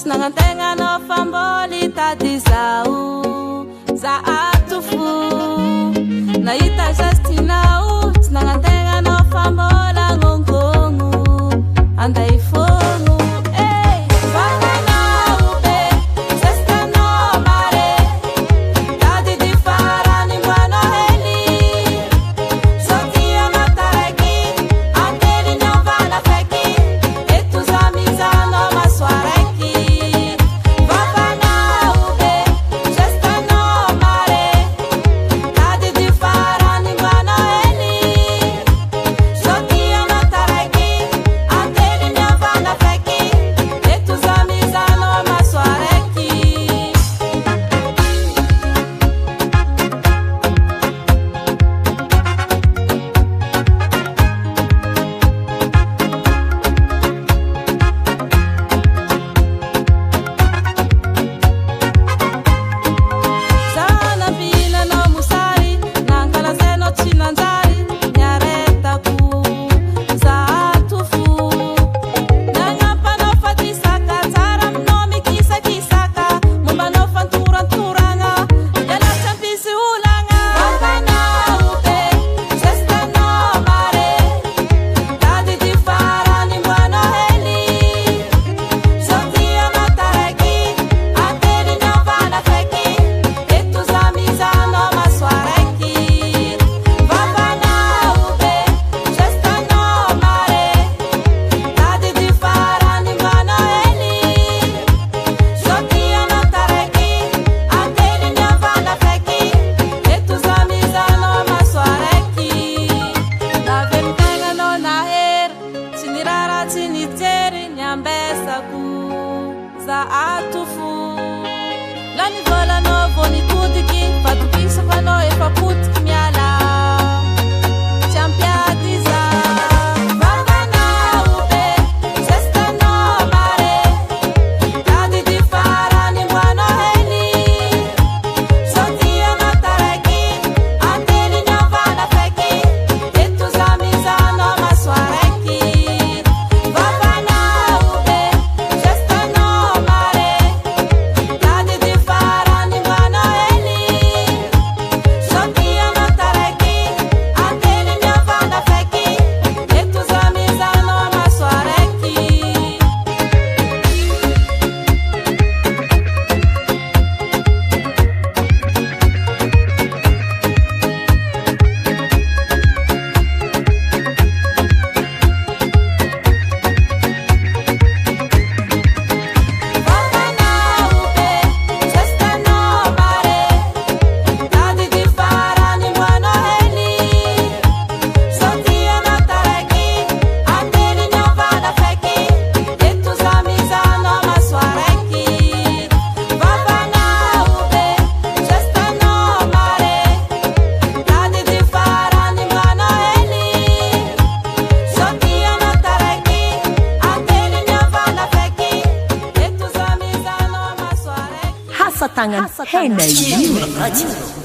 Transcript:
nagnantegna no famboly tady zao za atofo nahita zastinao tsy nagnantegna no fambola gnongogno anday fogno za atofo la nivolano vonitodiky fatokisako anao efa potiky miala tsy ampiady za vavanao be zestanao mare tady ty farany mboanao hely sotianao taraiky antely niavana feky eto za mizanao masoaraiky Tangan Henay Radio.